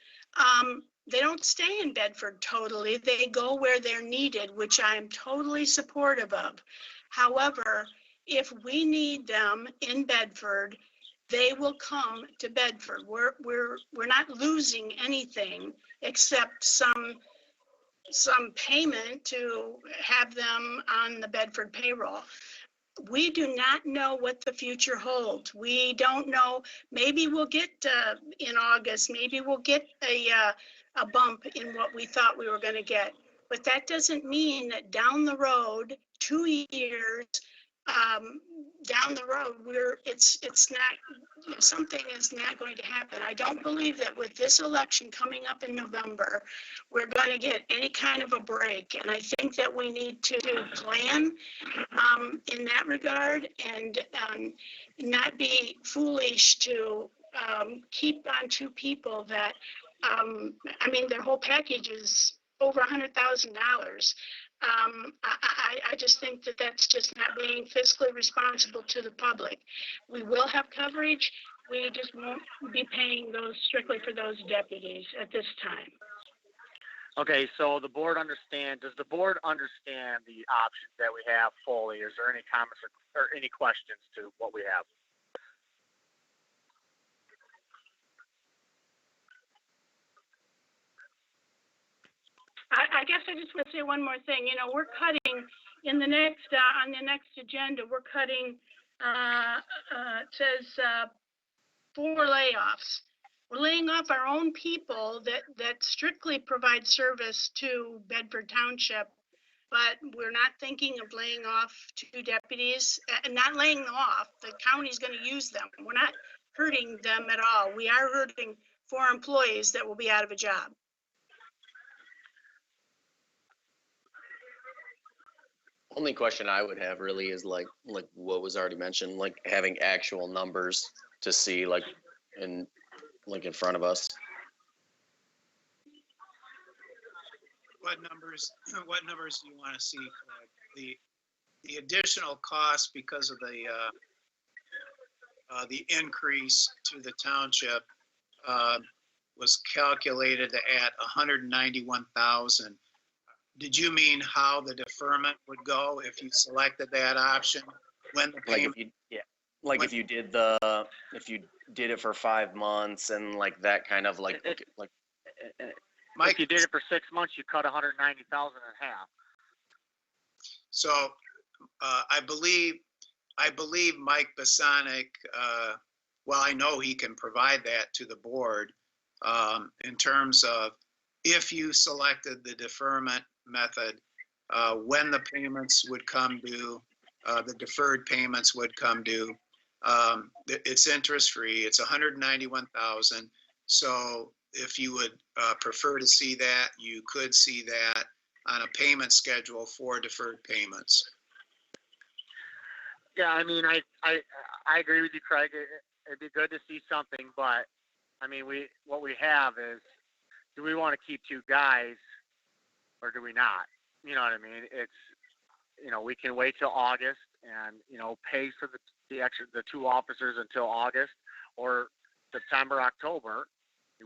They don't stay in Bedford totally. They go where they're needed, which I am totally supportive of. However, if we need them in Bedford, they will come to Bedford. We're not losing anything except some payment to have them on the Bedford payroll. We do not know what the future holds. We don't know. Maybe we'll get in August. Maybe we'll get a bump in what we thought we were going to get. But that doesn't mean that down the road, 2 years down the road, it's not, something is not going to happen. I don't believe that with this election coming up in November, we're going to get any kind of a break. And I think that we need to plan in that regard and not be foolish to keep on 2 people that, their whole package is over $100,000. I just think that that's just not being fiscally responsible to the public. We will have coverage. we just won't be paying those strictly for those deputies at this time. Okay, so the board does the board understand the options that we have fully? Is there any comments or any questions to what we have? I guess I just want to say one more thing. You know, we're cutting in the next, on the next agenda, we're cutting, it says 4 layoffs. We're laying off our own people that strictly provide service to Bedford Township, but we're not thinking of laying off 2 deputies, and not laying them off. The county's going to use them. We're not hurting them at all. We are hurting 4 employees that will be out of a job. Only question I would have really is like what was already mentioned, like having actual numbers to see like in front of us. What numbers do you want to see, Craig? The additional cost because of the increase to the township was calculated at 191,000. Did you mean how the deferment would go if you selected that option? When the payment? If you did it for 5 months and like that kind of like Mike, if you did it for 6 months, you cut 190,000 in half. So I believe Mike Basonic, well, I know he can provide that to the board in terms of if you selected the deferment method, when the payments would come due, the deferred payments would come due. It's interest-free. It's 191,000. So if you would prefer to see that, you could see that on a payment schedule for deferred payments. Yeah, I mean, I agree with you, Craig. It'd be good to see something, but I mean, what we have is, do we want to keep 2 guys or do we not? You know what I mean? It's, you know, we can wait till August and, you know, pay for the 2 officers until August, or September, October.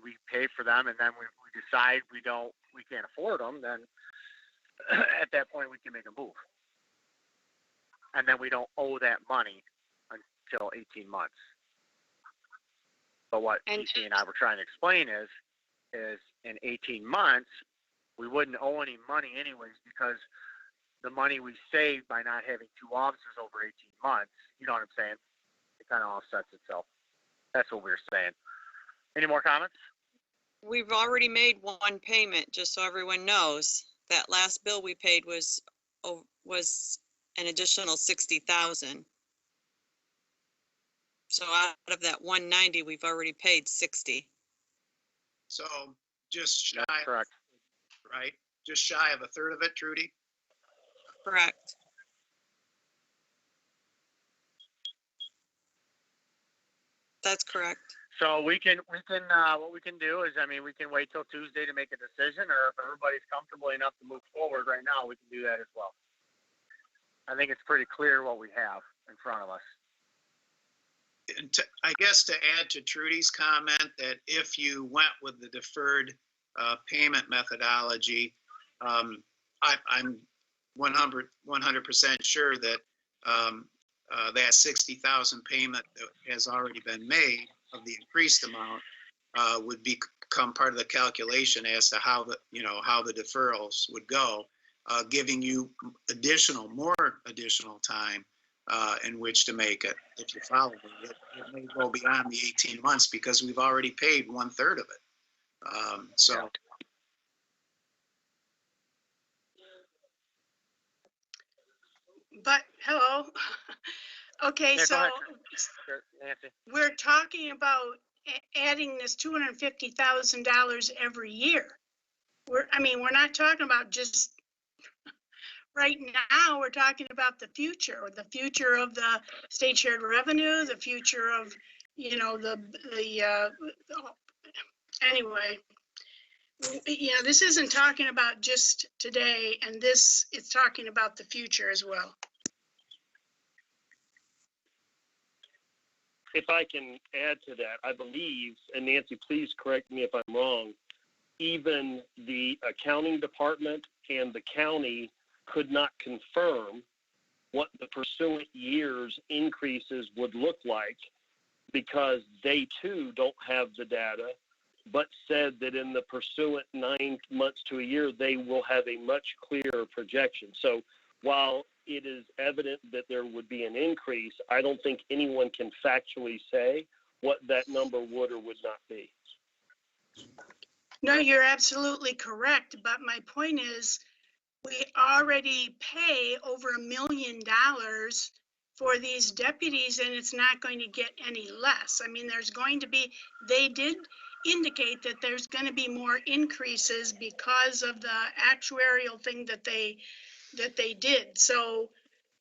We pay for them, and then we decide we can't afford them, then at that point we can make a move. And then we don't owe that money until 18 months. But what DC and I were trying to explain is in 18 months, we wouldn't owe any money anyways, because the money we saved by not having 2 officers over 18 months, you know what I'm saying? It kind of offsets itself. That's what we were saying. Any more comments? We've already made 1 payment, just so everyone knows. That last bill we paid was an additional 60,000. So out of that 190, we've already paid 60. So just shy. That's correct. Right? Just shy of a third of it, Trudy? Correct. That's correct. So what we can do is, I mean, we can wait till Tuesday to make a decision, or if everybody's comfortable enough to move forward right now, we can do that as well. I think it's pretty clear what we have in front of us. And I guess to add to Trudy's comment, that if you went with the deferred payment methodology, I'm 100% sure that that 60,000 payment that has already been made of the increased amount would become part of the calculation as to how the deferrals would go, giving you more additional time in which to make it. If you follow me, it may go beyond the 18 months because we've already paid 1/3 of it. So. But, hello. Okay, Yeah, so Nancy. we're talking about adding this $250,000 every year. We're not talking about just right now. We're talking about the future of the state shared revenue, the future of, you know, anyway. You know, this isn't talking about just today, and it's talking about the future as well. if I can add to that, I believe, and Nancy, please correct me if I'm wrong, even the accounting department and the county could not confirm what the pursuant years increases would look like because they too don't have the data, but said that in the pursuant 9 months to a year, they will have a much clearer projection. So while it is evident that there would be an increase, I don't think anyone can factually say what that number would or would not be. No, you're absolutely correct. But my point is, we already pay over $1 million for these deputies, and it's not going to get any less. I mean, there's going to be, they did indicate that there's going to be more increases because of the actuarial thing that they did. So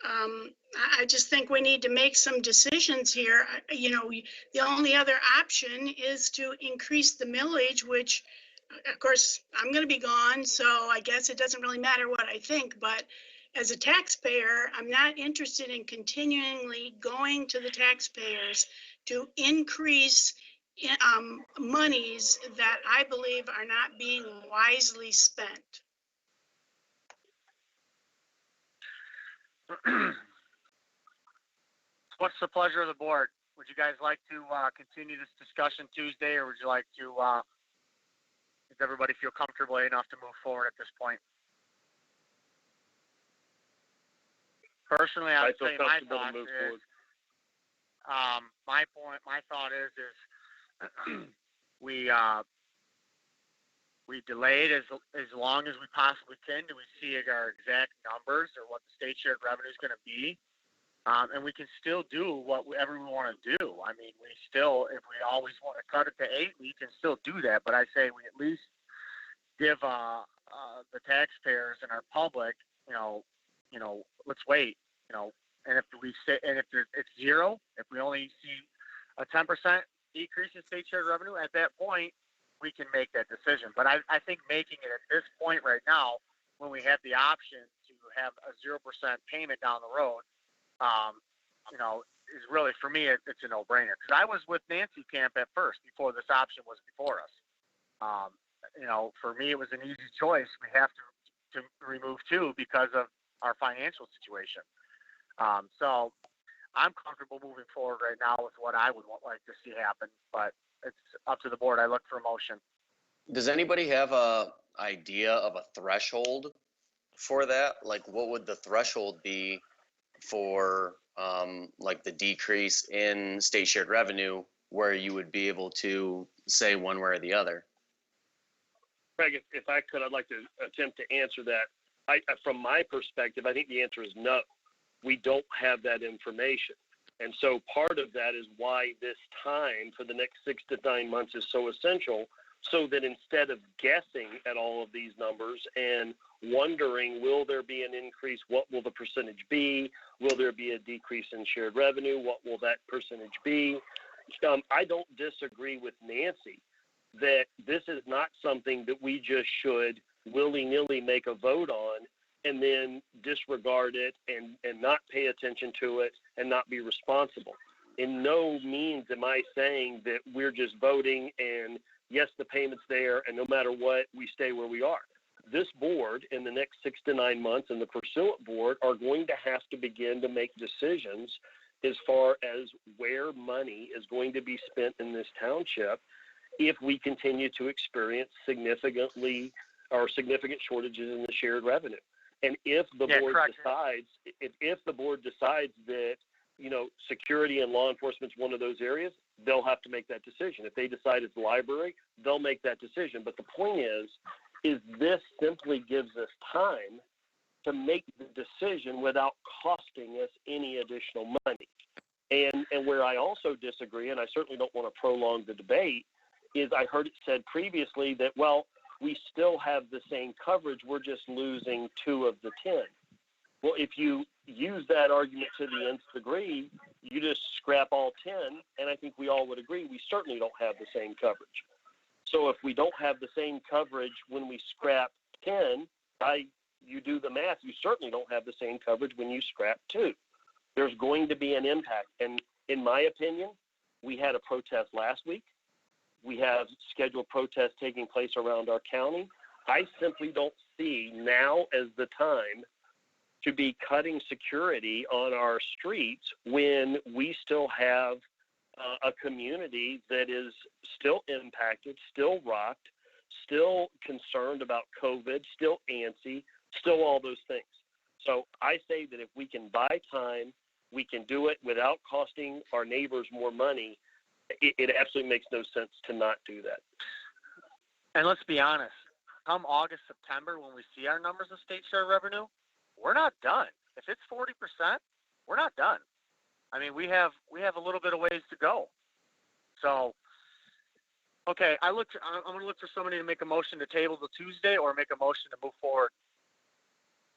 I just think we need to make some decisions here. You know, the only other option is to increase the millage, which of course I'm going to be gone, so I guess it doesn't really matter what I think, but as a taxpayer, I'm not interested in continually going to the taxpayers to increase monies that I believe are not being wisely spent. What's the pleasure of the board? Would you guys like to continue this discussion Tuesday, or would you like to, does everybody feel comfortable enough to move forward at this point? Personally, I would say my thought is, my thought is we delay it as long as we possibly can. Do we see our exact numbers or what the state shared revenue is going to be? And we can still do whatever we want to do. I mean, we still, if we always want to cut it to 8, we can still do that. But I say we at least give the taxpayers and our public, let's wait, and if we say, and if it's 0, if we only see a 10% decrease in state shared revenue, at that point, we can make that decision. But I think making it at this point right now, when we have the option to have a 0% payment down the road, is really, for me, it's a no-brainer. Because I was with Nancy Camp at first, before this option was before us. For me, it was an easy choice. We have to remove 2 because of our financial situation. So I'm comfortable moving forward right now with what I would like to see happen, but it's up to the board. I look for a motion. Does anybody have a idea of a threshold for that? Like, what would the threshold be for like the decrease in state shared revenue where you would be able to say one way or the other? Craig, if I could, I'd like to attempt to answer that. From my perspective, I think the answer is no. We don't have that information. And so part of that is why this time for the next 6 to 9 months is so essential, so that instead of guessing at all of these numbers and wondering, will there be an increase? What will the percentage be? Will there be a decrease in shared revenue? What will that percentage be? I don't disagree with Nancy that this is not something that we just should willy-nilly make a vote on and then disregard it and not pay attention to it and not be responsible. In no means am I saying that we're just voting and yes, the payment's there, and no matter what, we stay where we are. This board in the next 6 to 9 months and the pursuant board are going to have to begin to make decisions as far as where money is going to be spent in this township if we continue to experience significant shortages in the shared revenue. And if the board decides, if the board decides that, security and law enforcement is one of those areas, they'll have to make that decision. If they decide it's library, they'll make that decision. But the point is this simply gives us time to make the decision without costing us any additional money. And where I also disagree, and I certainly don't want to prolong the debate, is I heard it said previously that, well, we still have the same coverage, we're just losing 2 of the 10. Well, if you use that argument to the nth degree, you just scrap all 10, and I think we all would agree we certainly don't have the same coverage. So if we don't have the same coverage when we scrap 10, you do the math, you certainly don't have the same coverage when you scrap 2. There's going to be an impact, and in my opinion, We had a protest last week. We have scheduled protests taking place around our county. I simply don't see now as the time to be cutting security on our streets when we still have a community that is still impacted, still rocked, still concerned about COVID, still antsy, still all those things. So I say that if we can buy time, we can do it without costing our neighbors more money. It absolutely makes no sense to not do that. And let's be honest, come August, September, when we see our numbers of state share revenue, we're not done. If it's 40%, we're not done. I mean, we have a little bit of ways to go. So, okay, I'm going to look for somebody to make a motion to table the Tuesday or make a motion to move forward.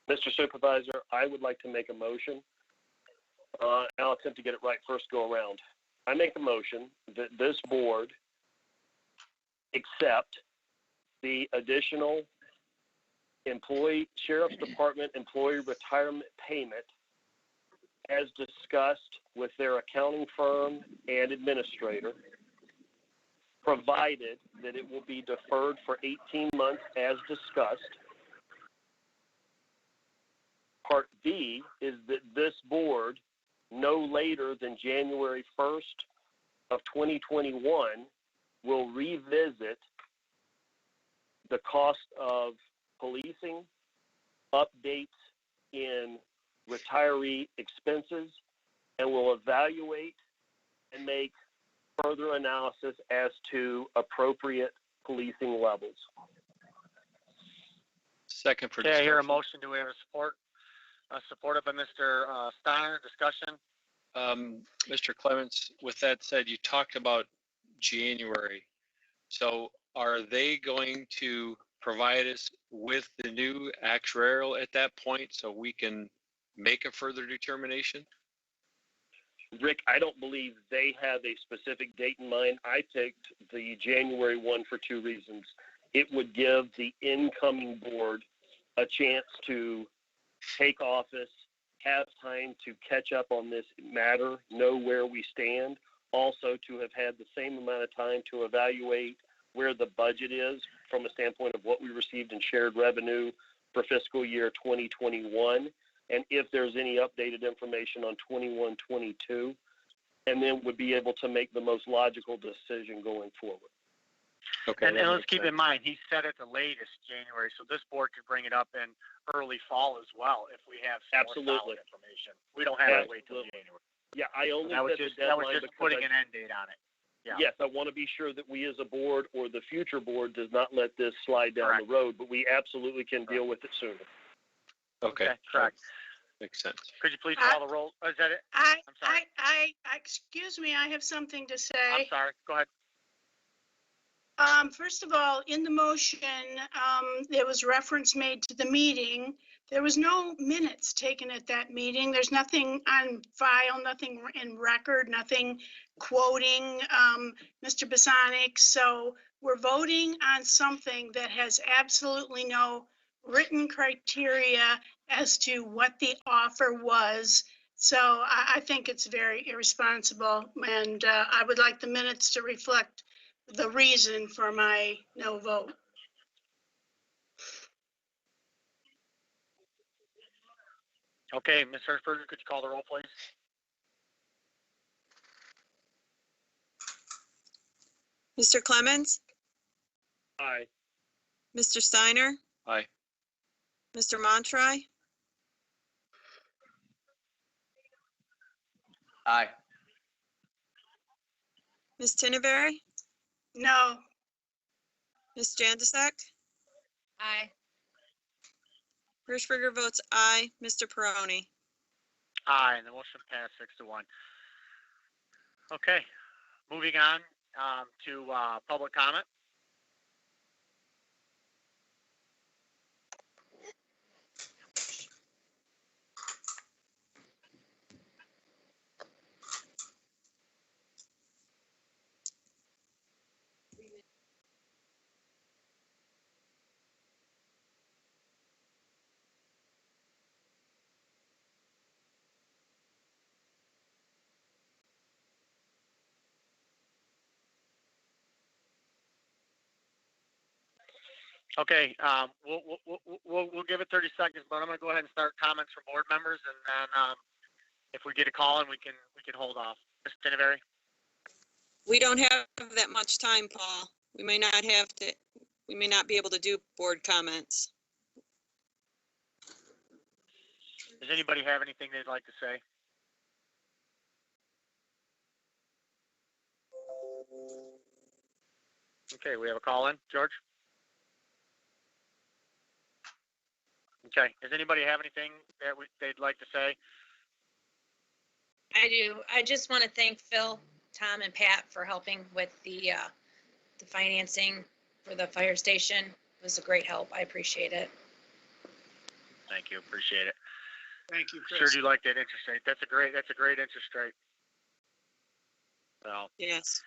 Mr. Supervisor, I would like to make a motion. I'll attempt to get it right first go around. I make a motion that this board accept the additional Sheriff's Department employee retirement payment as discussed with their accounting firm and administrator, provided that it will be deferred for 18 months as discussed. Part B is that this board, no later than January 1st of 2021, will revisit the cost of policing, updates in retiree expenses, and will evaluate and make further analysis as to appropriate policing levels. Second for Okay, discussion. I hear a motion. Do we have a support? Supported by Mr. Steiner. Discussion. Mr. Clements, with that said, you talked about January. So are they going to provide us with the new actuarial at that point so we can make a further determination? Rick, I don't believe they have a specific date in mind. I picked the January 1 for two reasons. It would give the incoming board a chance to take office, have time to catch up on this matter, know where we stand, also to have had the same amount of time to evaluate where the budget is from a standpoint of what we received in shared revenue for fiscal year 2021, and if there's any updated information on 21-22, and then would be able to make the most logical decision going forward. Okay. And let's keep in mind, he said at the latest January, so this board could bring it up in early fall as well if we have some more solid information. We don't have to wait till January. Yeah, I only that was set just, the deadline that was just putting an end date on it. Yeah. Yes, I want to be sure that we as a board or the future board does not let this slide down Correct. the road, but we absolutely can deal with it sooner. Okay. Correct. Makes sense. Could you please call the roll? Is that it? I'm sorry. Excuse me, I have something to say. I'm sorry. Go ahead. First of all, in the motion, there was reference made to the meeting. There was no minutes taken at that meeting. There's nothing on file, nothing in record, nothing quoting Mr. Bosanic. So we're voting on something that has absolutely no written criteria as to what the offer was. So I think it's very irresponsible, and I would like the minutes to reflect the reason for my no vote. Okay, Ms. Hertzberger, could you call the roll, please? Mr. Clemens, Aye. Mr. Steiner, Aye. Mr. Montry, Aye. Ms. Tinneberry, No. Ms. Janusik, Aye. Hirschberger votes aye. Mr. Perrone. Aye, and the motion passed 6-1. Okay, moving on to public comment. Okay, we'll give it 30 seconds, but I'm gonna go ahead and start comments from board members, and then if we get a call, and we can hold off. Mr. Tinneberry? We don't have that much time, Paul. We may not be able to do board comments. Does anybody have anything they'd like to say? Okay, we have a call in, George? Okay, does anybody have anything that they'd like to say? I do. I just want to thank Phil, Tom, and Pat for helping with the financing for the fire station. It was a great help. I appreciate it. Thank you, appreciate it. Thank you, Sure Chris. do like that interest rate. That's a great interest rate. So, Yes.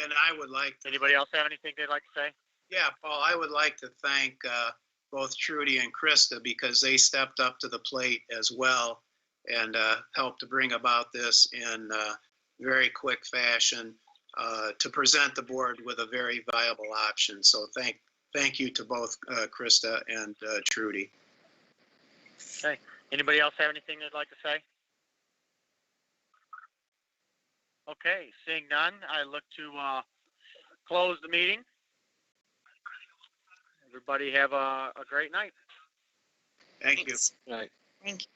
And I would like, anybody else have anything they'd like to say? yeah, Paul, I would like to thank both Trudy and Krista because they stepped up to the plate as well and helped to bring about this in very quick fashion to present the board with a very viable option. So thank you to both Krista and Trudy. Okay, anybody else have anything they'd like to say? Okay, seeing none, I look to close the meeting. Everybody have a great night. Thank you. Thanks. Right. Thank you.